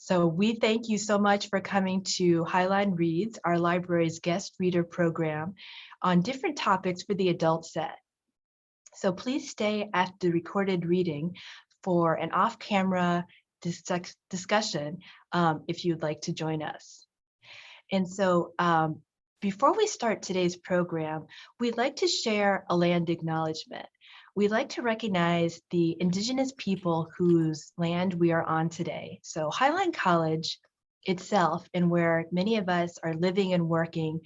So we thank you so much for coming to Highline Reads, our library's guest reader program on different topics for the adult set. So please stay at the recorded reading for an off-camera discussion if you'd like to join us. And so before we start today's program, we'd like to share a land acknowledgement. We'd like to recognize the Indigenous people whose land we are on today. So Highline College itself, and where many of us are living and working,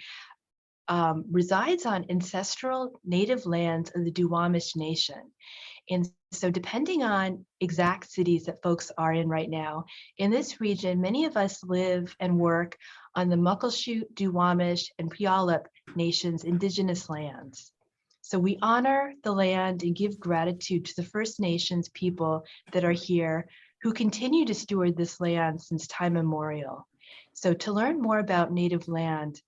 resides on ancestral native lands of the Duwamish Nation. And so depending on exact cities that folks are in right now, in this region, many of us live and work on the Muckleshoot, Duwamish, and Puyallup Nations Indigenous lands. So we honor the land and give gratitude to the First Nations people that are here who continue to steward this land since time immemorial. So to learn more about Native land,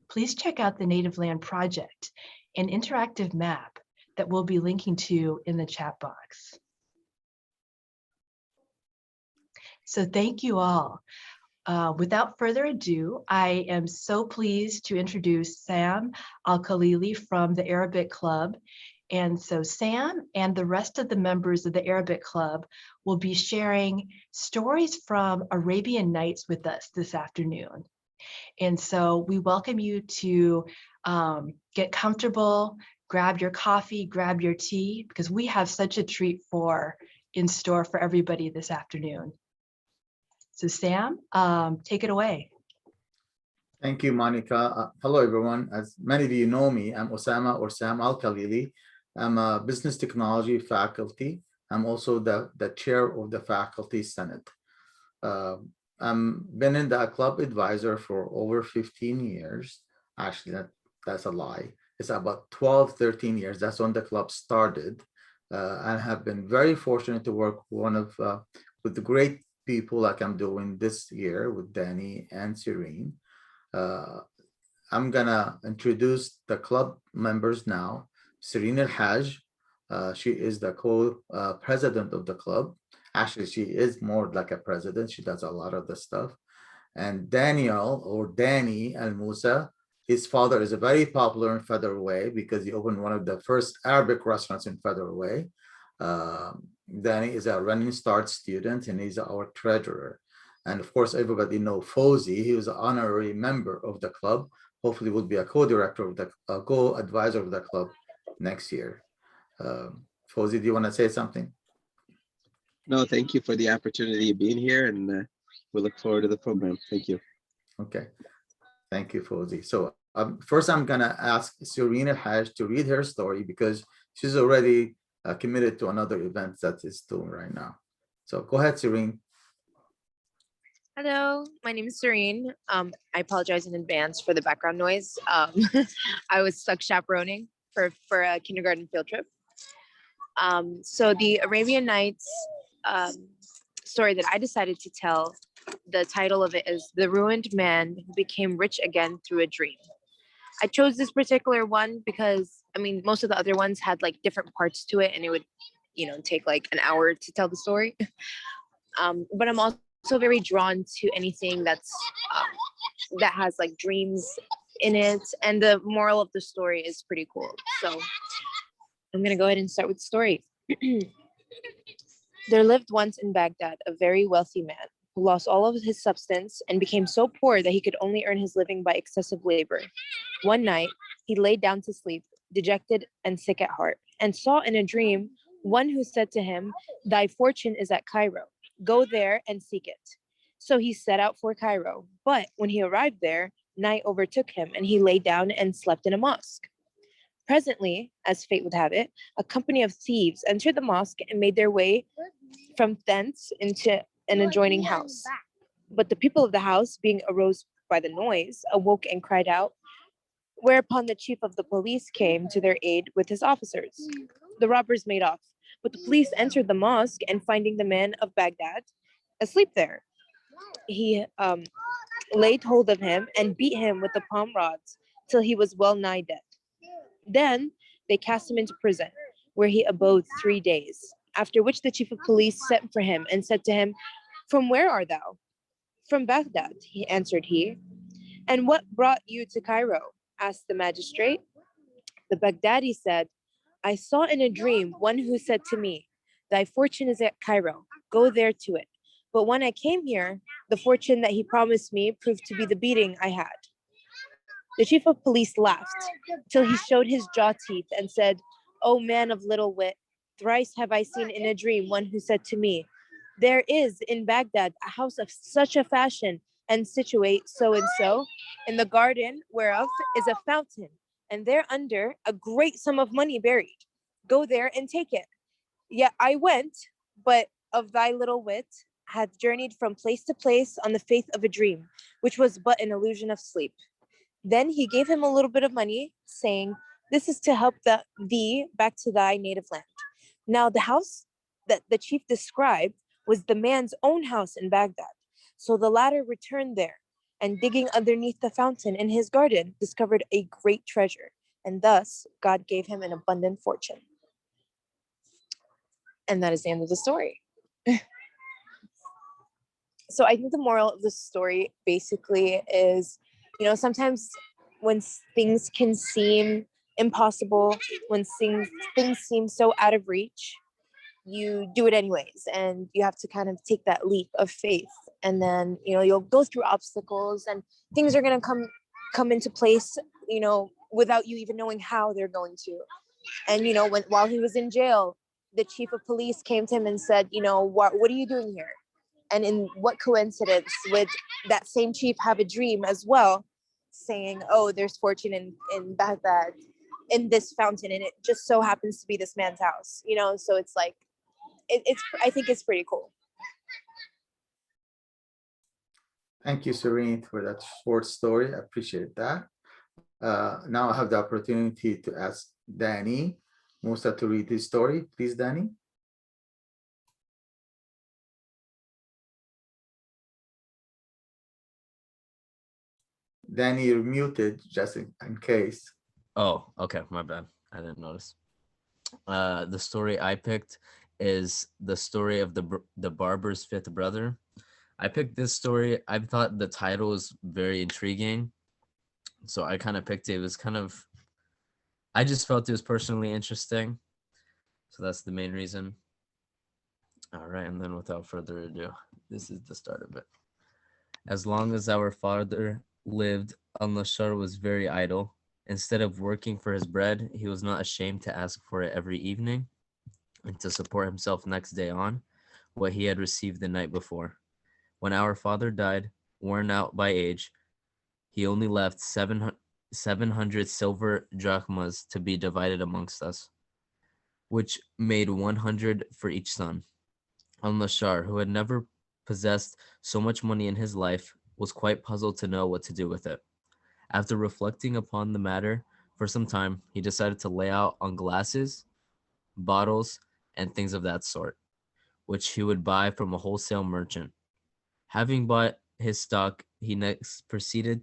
please check out the Native Land Project, an interactive map that we'll be linking to in the chat box. So thank you all. Without further ado, I am so pleased to introduce Sam Al-Khalili from the Arabic Club. And so Sam and the rest of the members of the Arabic Club will be sharing stories from Arabian Nights with us this afternoon. And so we welcome you to get comfortable, grab your coffee, grab your tea, because we have such a treat in store for everybody this afternoon. So Sam, take it away. Thank you, Monica. Hello, everyone. As many of you know me, I'm Osama or Sam Al-Khalili. I'm a business technology faculty. I'm also the chair of the faculty senate. I've been in the club advisor for over 15 years. Actually, that's a lie. It's about 12, 13 years. That's when the club started. I have been very fortunate to work with the great people like I'm doing this year with Danny and Serene. I'm gonna introduce the club members now. Serene Al-Haj, she is the co-president of the club. Actually, she is more like a president. She does a lot of the stuff. And Daniel or Danny Al-Musa, his father is a very popular in Federal Way because he opened one of the first Arabic restaurants in Federal Way. Danny is a running start student and he's our treasurer. And of course, everybody knows Fawzi. He was an honorary member of the club. Hopefully will be a co-director of the co-advisor of the club next year. Fawzi, do you want to say something? No, thank you for the opportunity of being here, and we look forward to the program. Thank you. Okay, thank you, Fawzi. So first I'm gonna ask Serena Haj to read her story because she's already committed to another event that is doing right now. So go ahead, Serene. Hello, my name is Serene. I apologize in advance for the background noise. I was stuck chaperoning for a kindergarten field trip. So the Arabian Nights story that I decided to tell, the title of it is The Ruined Man Who Became Rich Again Through a Dream. I chose this particular one because, I mean, most of the other ones had like different parts to it and it would, take like an hour to tell the story. But I'm also very drawn to anything that has like dreams in it, and the moral of the story is pretty cool. So I'm gonna go ahead and start with the story. There lived once in Baghdad a very wealthy man who lost all of his substance and became so poor that he could only earn his living by excessive labor. One night, he laid down to sleep, dejected and sick at heart, and saw in a dream one who said to him, "Thy fortune is at Cairo. Go there and seek it." So he set out for Cairo. But when he arrived there, night overtook him and he lay down and slept in a mosque. Presently, as fate would have it, a company of thieves entered the mosque and made their way from thence into an adjoining house. But the people of the house, being aroused by the noise, awoke and cried out, whereupon the chief of the police came to their aid with his officers. The robbers made off, but the police entered the mosque and finding the man of Baghdad asleep there, he laid hold of him and beat him with the palm rods till he was well nigh dead. Then they cast him into prison, where he abode 3 days, after which the chief of police sent for him and said to him, "From where art thou?" From Baghdad, answered he. And what brought you to Cairo? Asked the magistrate. The Baghdadi said, I saw in a dream one who said to me, thy fortune is at Cairo, go there to it. But when I came here, the fortune that he promised me proved to be the beating I had. The chief of police laughed till he showed his jaw teeth and said, O man of little wit, thrice have I seen in a dream one who said to me, there is in Baghdad a house of such a fashion and situate so and so, in the garden whereof is a fountain, and thereunder a great sum of money buried. Go there and take it. Yet I went, but of thy little wit, had journeyed from place to place on the faith of a dream, which was but an illusion of sleep. Then he gave him a little bit of money, saying, this is to help thee back to thy native land. Now the house that the chief described was the man's own house in Baghdad. So the latter returned there, and digging underneath the fountain in his garden, discovered a great treasure. And thus God gave him an abundant fortune. And that is the end of the story. So I think the moral of the story basically is, sometimes when things can seem impossible, when things seem so out of reach, you do it anyways, and you have to kind of take that leap of faith, and then you'll go through obstacles, and things are going to come into place, without you even knowing how they're going to. And while he was in jail, the chief of police came to him and said, what are you doing here? And in what coincidence would that same chief have a dream as well, saying, oh, there's fortune in Baghdad, in this fountain, and it just so happens to be this man's house, so it's like, I think it's pretty cool. Thank you, Serene, for that short story. I appreciate that. Now I have the opportunity to ask Danny Musa to read his story. Please, Danny. Danny, you're muted, just in case. Oh, okay, my bad. I didn't notice. The story I picked is the story of the barber's fifth brother. I picked this story. I thought the title was very intriguing, so I kind of picked it. It was I just felt it was personally interesting, so that's the main reason. All right, and then without further ado, this is the start of it. As long as our father lived, Al-Nashar was very idle. Instead of working for his bread, he was not ashamed to ask for it every evening and to support himself next day on what he had received the night before. When our father died, worn out by age, he only left 700 silver drachmas to be divided amongst us, which made 100 for each son. Al-Nashar, who had never possessed so much money in his life, was quite puzzled to know what to do with it. After reflecting upon the matter for some time, he decided to lay out on glasses, bottles, and things of that sort, which he would buy from a wholesale merchant. Having bought his stock, he next proceeded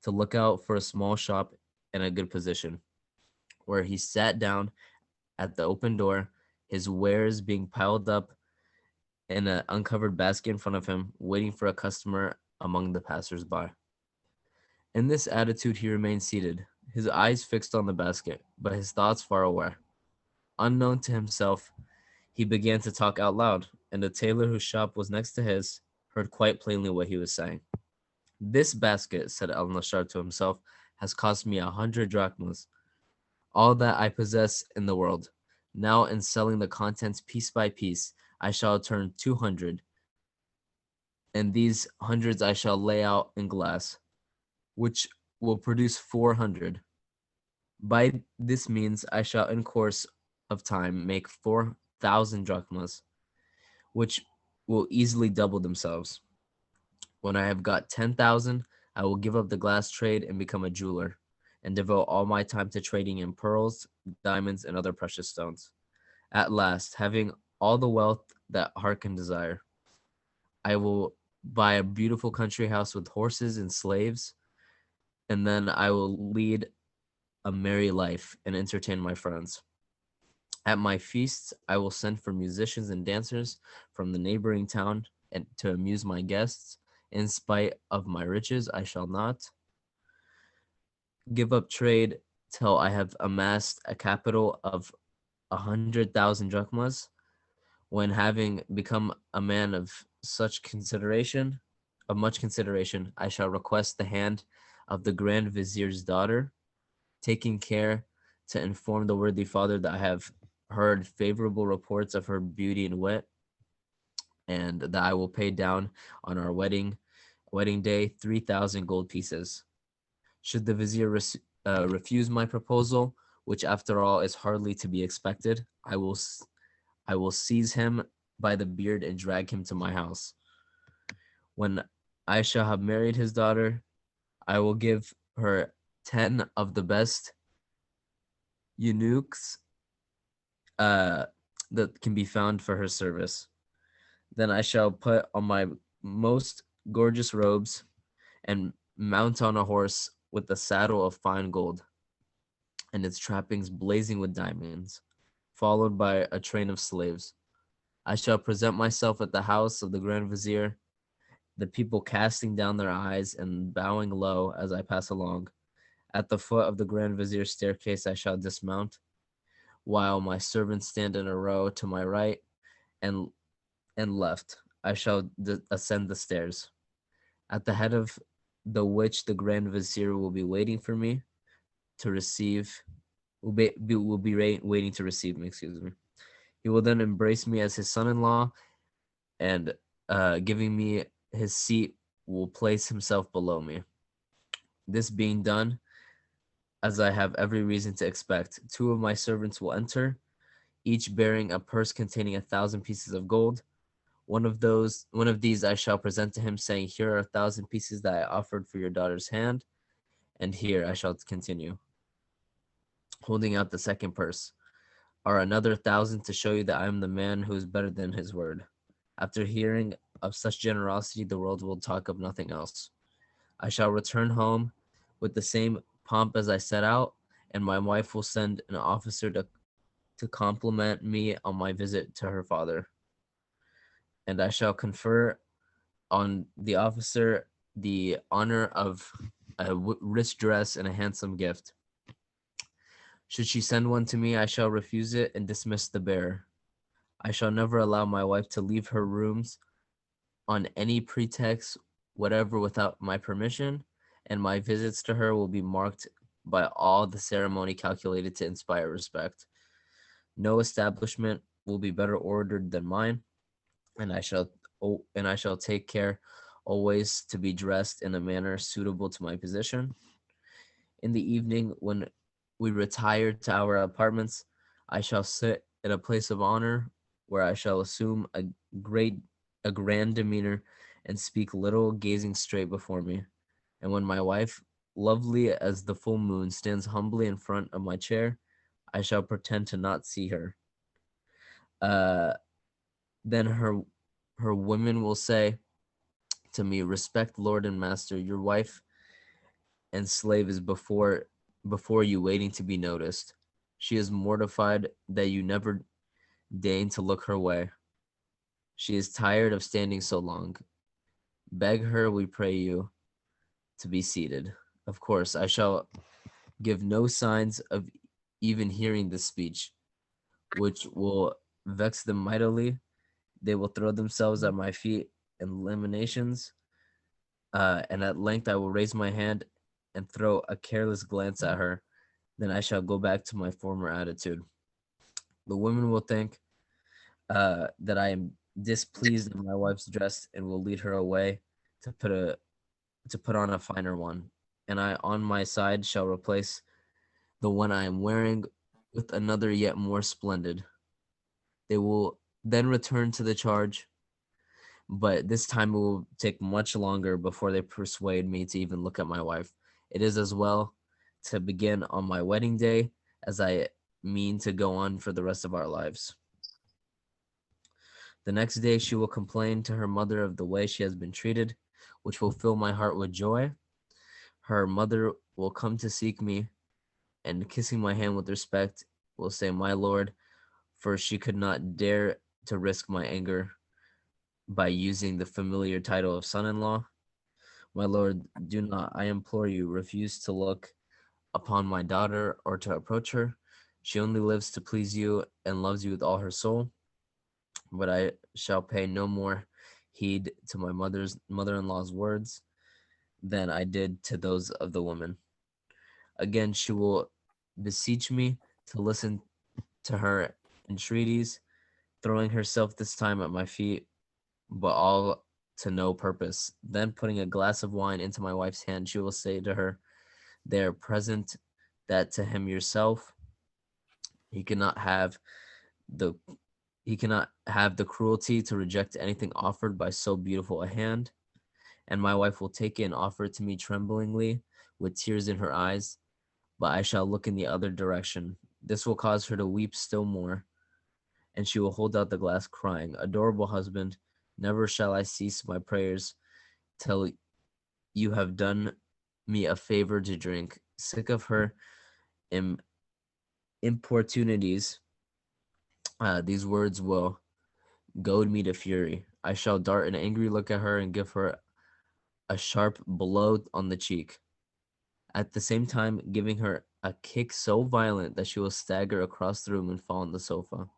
to look out for a small shop in a good position, where he sat down at the open door, his wares being piled up in an uncovered basket in front of him, waiting for a customer among the passers-by. In this attitude, he remained seated, his eyes fixed on the basket, but his thoughts far away. Unknown to himself, he began to talk out loud, and the tailor whose shop was next to his heard quite plainly what he was saying. This basket, said Al-Nashar to himself, has cost me 100 drachmas, all that I possess in the world. Now, in selling the contents piece by piece, I shall turn 200, and these hundreds I shall lay out in glass, which will produce 400. By this means, I shall in course of time make 4,000 drachmas, which will easily double themselves. When I have got 10,000, I will give up the glass trade and become a jeweler, and devote all my time to trading in pearls, diamonds, and other precious stones. At last, having all the wealth that heart can desire, I will buy a beautiful country house with horses and slaves, and then I will lead a merry life and entertain my friends. At my feasts, I will send for musicians and dancers from the neighboring town and to amuse my guests, In spite of my riches, I shall not give up trade till I have amassed a capital of 100,000 drachmas. When having become a man of much consideration, I shall request the hand of the Grand Vizier's daughter, taking care to inform the worthy father that I have heard favorable reports of her beauty and wit, and that I will pay down on our wedding day 3,000 gold pieces. Should the vizier refuse my proposal, which after all is hardly to be expected, I will seize him by the beard and drag him to my house. When I shall have married his daughter, I will give her 10 of the best eunuchs that can be found for her service. Then I shall put on my most gorgeous robes and mount on a horse with a saddle of fine gold and its trappings blazing with diamonds, followed by a train of slaves. I shall present myself at the house of the Grand Vizier, the people casting down their eyes and bowing low as I pass along. At the foot of the Grand Vizier's staircase I shall dismount, while my servants stand in a row to my right and left. I shall ascend the stairs, at the head of which the Grand Vizier will be waiting for me to receive, waiting to receive me, excuse me. He will then embrace me as his son-in-law, and giving me his seat, will place himself below me. This being done, as I have every reason to expect, 2 of my servants will enter, each bearing a purse containing 1,000 pieces of gold. One of these I shall present to him, saying, "Here are 1,000 pieces that I offered for your daughter's hand." And here I shall continue, holding out the second purse, "are another 1,000 to show you that I am the man who is better than his word." After hearing of such generosity, the world will talk of nothing else. I shall return home with the same pomp as I set out, and my wife will send an officer to compliment me on my visit to her father. And I shall confer on the officer the honor of a rich dress and a handsome gift. Should she send one to me, I shall refuse it and dismiss the bearer. I shall never allow my wife to leave her rooms on any pretext whatever without my permission, and my visits to her will be marked by all the ceremony calculated to inspire respect. No establishment will be better ordered than mine, and I shall take care always to be dressed in a manner suitable to my position. In the evening, when we retire to our apartments, I shall sit at a place of honor where I shall assume a grand demeanor and speak little, gazing straight before me. And when my wife, lovely as the full moon, stands humbly in front of my chair, I shall pretend to not see her. Then her women will say to me, "Respect, Lord and Master, your wife and slave is before you, waiting to be noticed. She is mortified that you never deign to look her way. She is tired of standing so long. Beg her, we pray you, to be seated." Of course, I shall give no signs of even hearing this speech, which will vex them mightily. They will throw themselves at my feet in lamentations, and at length I will raise my hand and throw a careless glance at her. Then I shall go back to my former attitude. The women will think that I am displeased in my wife's dress and will lead her away to put on a finer one. And I, on my side, shall replace the one I am wearing with another yet more splendid. They will then return to the charge, but this time it will take much longer before they persuade me to even look at my wife. It is as well to begin on my wedding day as I mean to go on for the rest of our lives. The next day she will complain to her mother of the way she has been treated, which will fill my heart with joy. Her mother will come to seek me, and kissing my hand with respect, will say, "My lord," for she could not dare to risk my anger by using the familiar title of son-in-law. My lord, do not, I implore you, refuse to look upon my daughter or to approach her. She only lives to please you and loves you with all her soul. But I shall pay no more heed to my mother-in-law's words than I did to those of the woman. Again, she will beseech me to listen to her entreaties, throwing herself this time at my feet, but all to no purpose. Then, putting a glass of wine into my wife's hand, she will say to her, there present, that to him yourself he cannot have the cruelty to reject anything offered by so beautiful a hand. And my wife will take it and offer it to me tremblingly, with tears in her eyes, but I shall look in the other direction. This will cause her to weep still more, and she will hold out the glass, crying, adorable husband, never shall I cease my prayers till you have done me a favor to drink. Sick of her importunities, these words will goad me to fury. I shall dart an angry look at her and give her a sharp blow on the cheek, at the same time giving her a kick so violent that she will stagger across the room and fall on the sofa.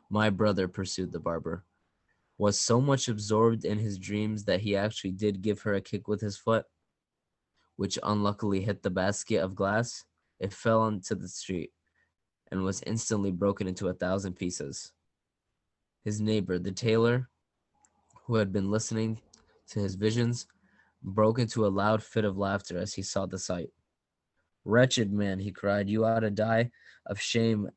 My brother, pursued the barber, was so much absorbed in his dreams that he actually did give her a kick with his foot, which unluckily hit the basket of glass. It fell onto the street and was instantly broken into 1,000 pieces. His neighbor, the tailor, who had been listening to his visions, broke into a loud fit of laughter as he saw the sight. Wretched man, he cried, you ought to die of shame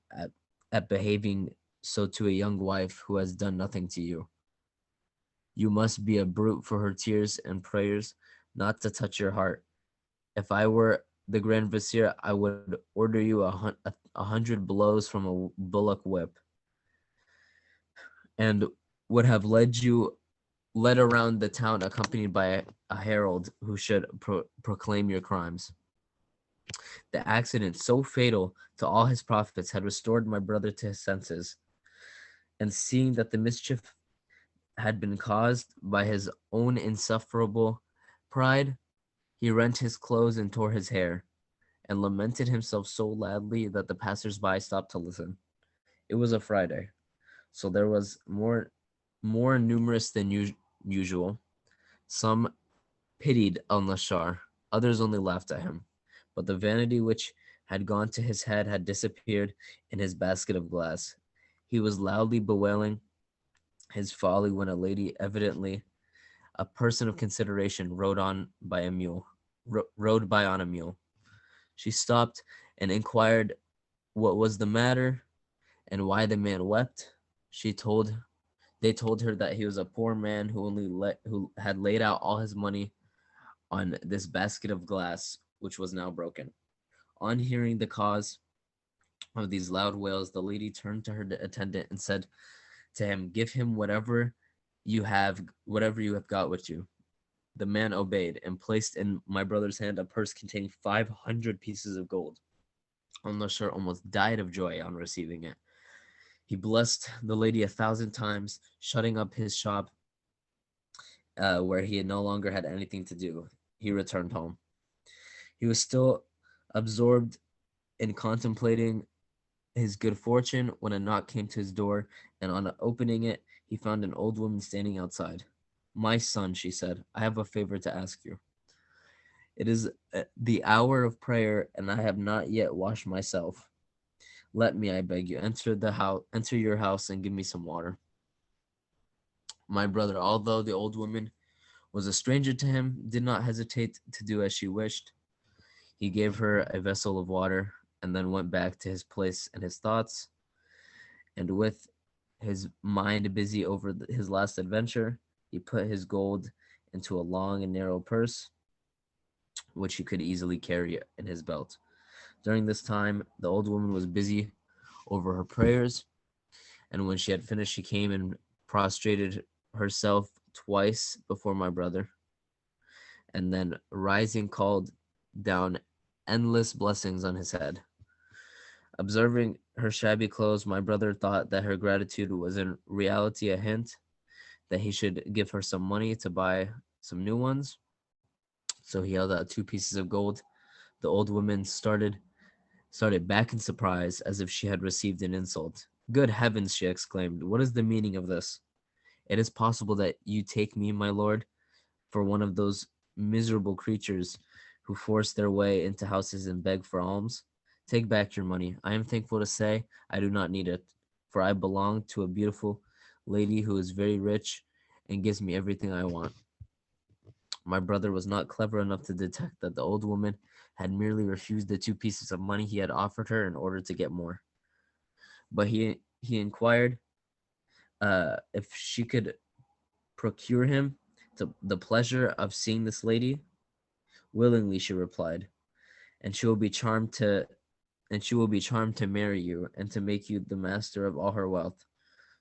at behaving so to a young wife who has done nothing to you. You must be a brute for her tears and prayers not to touch your heart. If I were the Grand Vizier, I would order you 100 blows from a bullock whip, and would have led around the town accompanied by a herald who should proclaim your crimes. The accident, so fatal to all his profits, had restored my brother to his senses, and seeing that the mischief had been caused by his own insufferable pride, he rent his clothes and tore his hair, and lamented himself so loudly that the passers-by stopped to listen. It was a Friday, so there was more numerous than usual. Some pitied al-Nashar, others only laughed at him, but the vanity which had gone to his head had disappeared in his basket of glass. He was loudly bewailing his folly when a lady, evidently a person of consideration, rode by on a mule. She stopped and inquired what was the matter and why the man wept. They told her that he was a poor man who had laid out all his money on this basket of glass, which was now broken. On hearing the cause of these loud wails, the lady turned to her attendant and said to him, give him whatever you have got with you. The man obeyed and placed in my brother's hand a purse containing 500 pieces of gold. Al-Nashar almost died of joy on receiving it. He blessed the lady 1,000 times, shutting up his shop where he had no longer had anything to do. He returned home. He was still absorbed in contemplating his good fortune when a knock came to his door, and on opening it, he found an old woman standing outside. My son, she said, I have a favor to ask you. It is the hour of prayer, and I have not yet washed myself. Let me, I beg you, enter your house and give me some water. My brother, although the old woman was a stranger to him, did not hesitate to do as she wished. He gave her a vessel of water and then went back to his place and his thoughts. And with his mind busy over his last adventure, he put his gold into a long and narrow purse, which he could easily carry in his belt. During this time, the old woman was busy over her prayers, and when she had finished, she came and prostrated herself twice before my brother, and then rising called down endless blessings on his head. Observing her shabby clothes, my brother thought that her gratitude was in reality a hint that he should give her some money to buy some new ones. So he held out 2 pieces of gold. The old woman started back in surprise, as if she had received an insult. Good heavens, she exclaimed. What is the meaning of this? It is possible that you take me, my lord, for one of those miserable creatures who force their way into houses and beg for alms. Take back your money. I am thankful to say I do not need it, for I belong to a beautiful lady who is very rich and gives me everything I want. My brother was not clever enough to detect that the old woman had merely refused the 2 pieces of money he had offered her in order to get more. But he inquired if she could procure him the pleasure of seeing this lady. Willingly, she replied, and she will be charmed to marry you and to make you the master of all her wealth.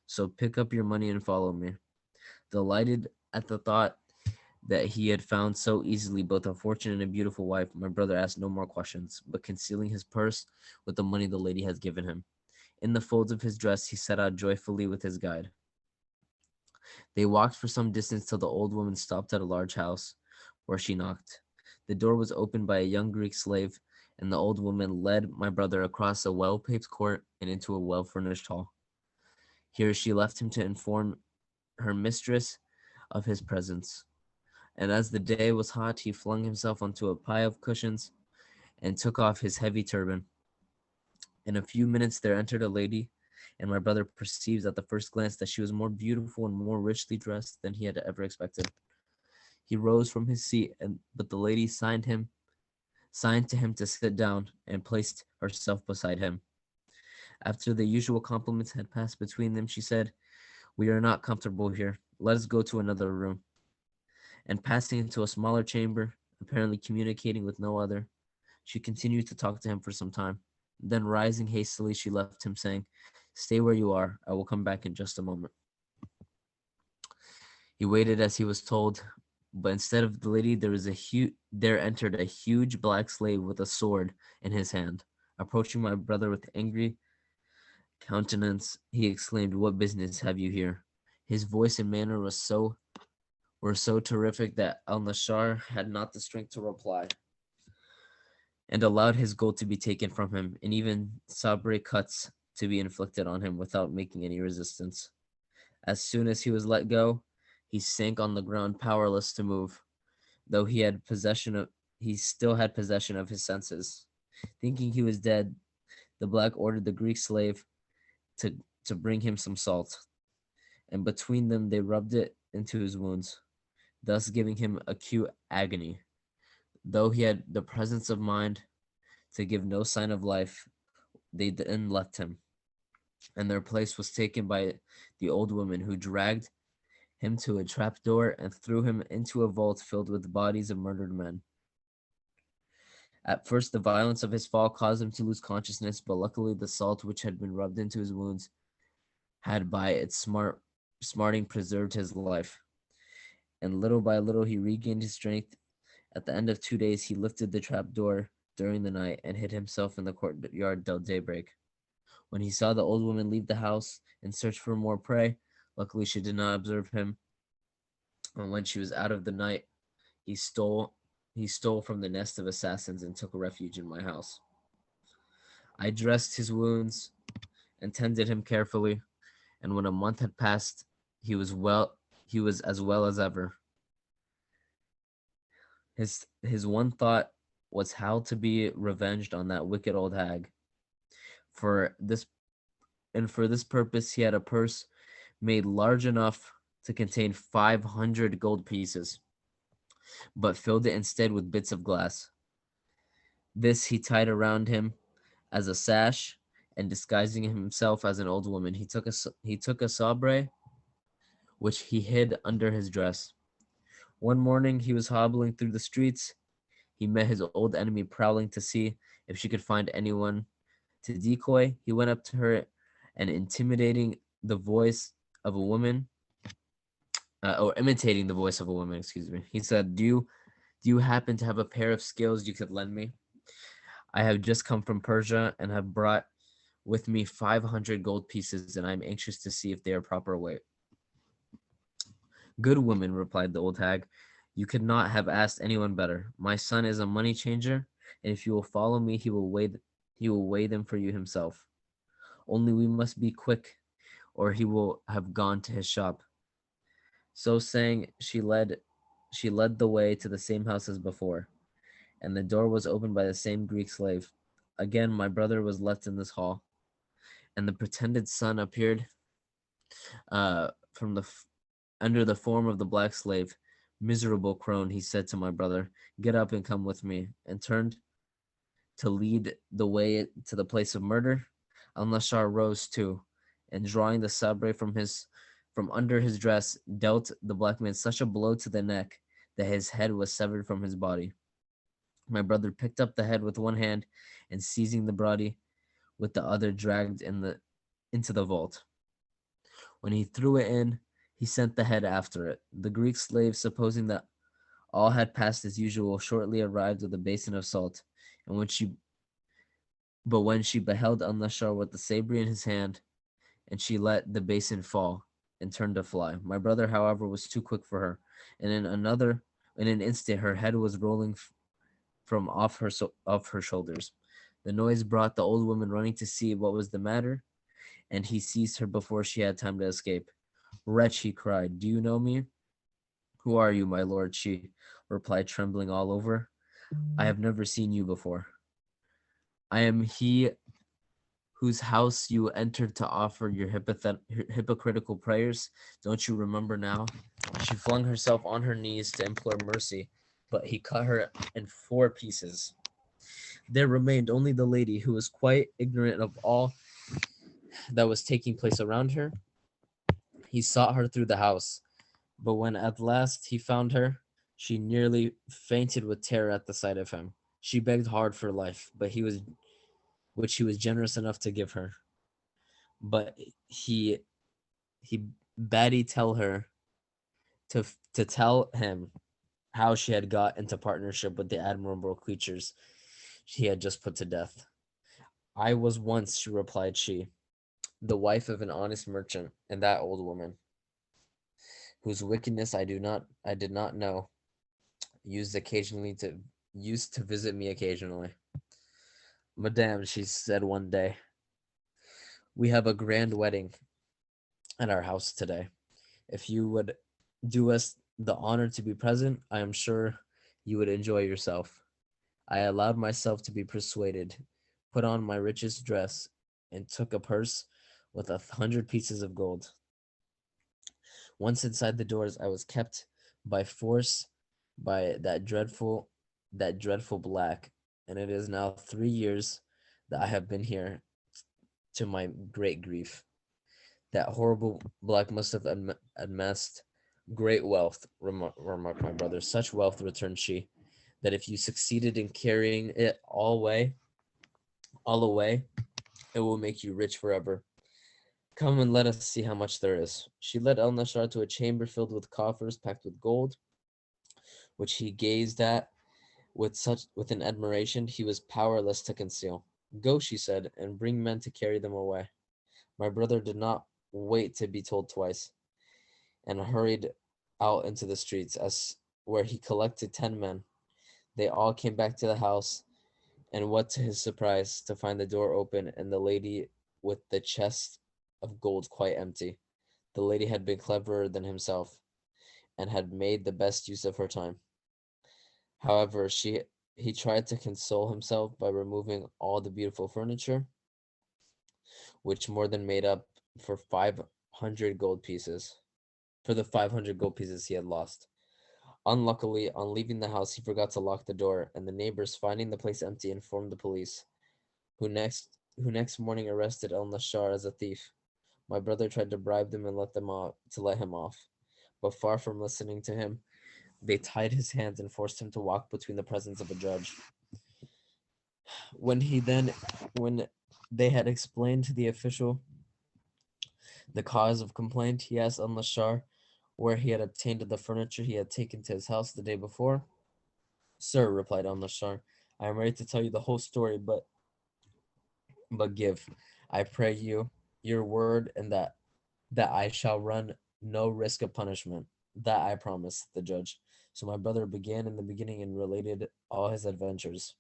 So pick up your money and follow me. Delighted at the thought that he had found so easily both a fortune and a beautiful wife, my brother asked no more questions, but concealing his purse with the money the lady had given him. In the folds of his dress, he set out joyfully with his guide. They walked for some distance till the old woman stopped at a large house, where she knocked. The door was opened by a young Greek slave, and the old woman led my brother across a well-paved court and into a well-furnished hall. Here she left him to inform her mistress of his presence. And as the day was hot, he flung himself onto a pile of cushions and took off his heavy turban. In a few minutes there entered a lady, and my brother perceived at the first glance that she was more beautiful and more richly dressed than he had ever expected. He rose from his seat, but the lady signed to him to sit down and placed herself beside him. After the usual compliments had passed between them, she said, "We are not comfortable here. Let us go to another room." And passing into a smaller chamber, apparently communicating with no other, she continued to talk to him for some time. Then rising hastily, she left him, saying, "Stay where you are. I will come back in just a moment." He waited as he was told, but instead of the lady, there entered a huge black slave with a sword in his hand. Approaching my brother with angry countenance, he exclaimed, "What business have you here?" His voice and manner were so terrific that al-Nashar had not the strength to reply, and allowed his gold to be taken from him, and even sabre cuts to be inflicted on him without making any resistance. As soon as he was let go, he sank on the ground, powerless to move, though he still had possession of his senses. Thinking he was dead, the black ordered the Greek slave to bring him some salt, and between them they rubbed it into his wounds, thus giving him acute agony. Though he had the presence of mind to give no sign of life, they then left him, and their place was taken by the old woman, who dragged him to a trapdoor and threw him into a vault filled with bodies of murdered men. At first, the violence of his fall caused him to lose consciousness, but luckily the salt which had been rubbed into his wounds had by its smarting preserved his life, and little by little he regained his strength. At the end of 2 days, he lifted the trapdoor during the night and hid himself in the courtyard till daybreak. When he saw the old woman leave the house and search for more prey, luckily she did not observe him. And when she was out of the night, he stole from the nest of assassins and took refuge in my house. I dressed his wounds and tended him carefully, and when a month had passed, he was as well as ever. His one thought was how to be revenged on that wicked old hag. For this purpose, he had a purse made large enough to contain 500 gold pieces, but filled it instead with bits of glass. This he tied around him as a sash, and disguising himself as an old woman, he took a sabre, which he hid under his dress. One morning, he was hobbling through the streets. He met his old enemy prowling to see if she could find anyone to decoy. He went up to her and intimidating the voice of a woman, or imitating the voice of a woman, excuse me. He said, do you happen to have a pair of scales you could lend me? I have just come from Persia and have brought with me 500 gold pieces, and I'm anxious to see if they are proper weight. Good woman, replied the old hag, You could not have asked anyone better. My son is a money changer, and if you will follow me, he will weigh them for you himself. Only we must be quick, or he will have gone to his shop." So saying, she led the way to the same house as before, and the door was opened by the same Greek slave. Again, my brother was left in this hall, and the pretended son appeared from under the form of the black slave. "Miserable crone," he said to my brother, "get up and come with me," and turned to lead the way to the place of murder. Al-Nashar rose too, and drawing the sabre from under his dress, dealt the black man such a blow to the neck that his head was severed from his body. My brother picked up the head with one hand, and seizing the body with the other, dragged into the vault. When he threw it in, he sent the head after it. The Greek slave, supposing that all had passed as usual, shortly arrived with a basin of salt, and when she beheld Al-Nashar with the sabre in his hand, and she let the basin fall and turned to fly. My brother, however, was too quick for her, and in an instant, her head was rolling from off her shoulders. The noise brought the old woman running to see what was the matter, and he seized her before she had time to escape. "Wretch," he cried, "do you know me?" "Who are you, my lord?" she replied, trembling all over. "I have never seen you before." "I am he whose house you entered to offer your hypocritical prayers. Don't you remember now?" She flung herself on her knees to implore mercy, but he cut her in 4 pieces. There remained only the lady, who was quite ignorant of all that was taking place around her. He sought her through the house, but when at last he found her, she nearly fainted with terror at the sight of him. She begged hard for life, which he was generous enough to give her. But he bade tell her to tell him how she had got into partnership with the admirable creatures he had just put to death. "I was once," she replied, "the wife of an honest merchant, and that old woman, whose wickedness I did not know, used to visit me occasionally. Madame," she said one day, "we have a grand wedding at our house today. If you would do us the honor to be present, I am sure you would enjoy yourself." I allowed myself to be persuaded, put on my richest dress, and took a purse with 100 pieces of gold. Once inside the doors, I was kept by force by that dreadful black, and it is now 3 years that I have been here, to my great grief. That horrible black must have amassed great wealth, remarked my brother. "Such wealth," returned she, "that if you succeeded in carrying it all away, it will make you rich forever. Come and let us see how much there is." She led El-Nashar to a chamber filled with coffers packed with gold, which he gazed at with an admiration he was powerless to conceal. "Go," she said, "and bring men to carry them away." My brother did not wait to be told twice, and hurried out into the streets, where he collected 10 men. They all came back to the house, and what to his surprise to find the door open and the lady with the chest of gold quite empty. The lady had been cleverer than himself, and had made the best use of her time. However, he tried to console himself by removing all the beautiful furniture, which more than made up for 500 gold pieces, for the 500 gold pieces he had lost. Unluckily, on leaving the house, he forgot to lock the door, and the neighbors, finding the place empty, informed the police, who next morning arrested El-Nashar as a thief. My brother tried to bribe them and let him off, but far from listening to him, they tied his hands and forced him to walk between the presence of a judge. When they had explained to the official the cause of complaint, he asked Al-Nashar where he had obtained the furniture he had taken to his house the day before. "Sir," replied Al-Nashar, "I am ready to tell you the whole story, but give, I pray you, your word, and that I shall run no risk of punishment." That I promise, the judge. So my brother began in the beginning and related all his adventures,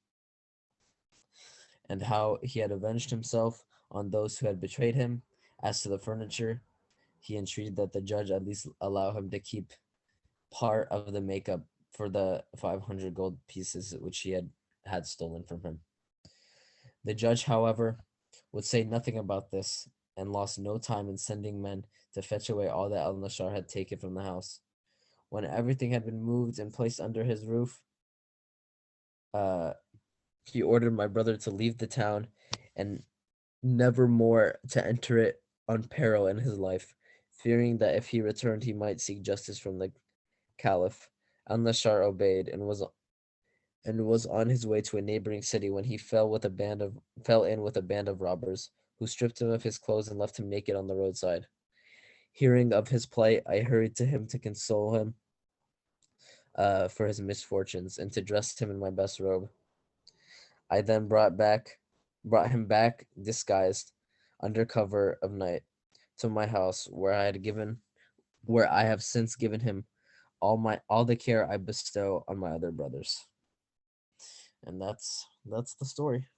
and how he had avenged himself on those who had betrayed him. As to the furniture, he entreated that the judge at least allow him to keep part of the makeup for the 500 gold pieces which he had stolen from him. The judge, however, would say nothing about this, and lost no time in sending men to fetch away all that al-Nashar had taken from the house. When everything had been moved and placed under his roof, he ordered my brother to leave the town and never more to enter it on peril in his life, fearing that if he returned he might seek justice from the Caliph. Al-Nashar obeyed and was on his way to a neighboring city when he fell in with a band of robbers, who stripped him of his clothes and left him naked on the roadside. Hearing of his plight, I hurried to him to console him for his misfortunes and to dress him in my best robe. I then brought him back disguised, under cover of night, to my house, where I have since given him all the care I bestow on my other brothers. And that's the story.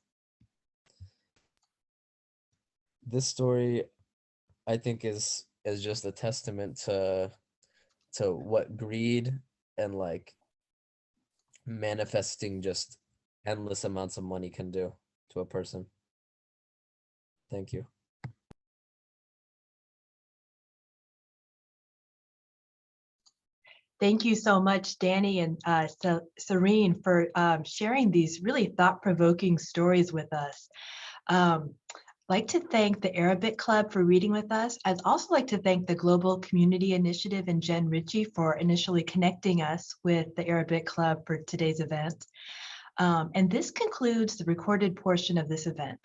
This story, I think, is just a testament to what greed and like manifesting just endless amounts of money can do to a person. Thank you. Thank you so much, Danny and Serene, for sharing these really thought-provoking stories with us. I'd like to thank the Arabic Club for reading with us. I'd also like to thank the Global Community Initiative and Jen Ritchie for initially connecting us with the Arabic Club for today's event. And this concludes the recorded portion of this event.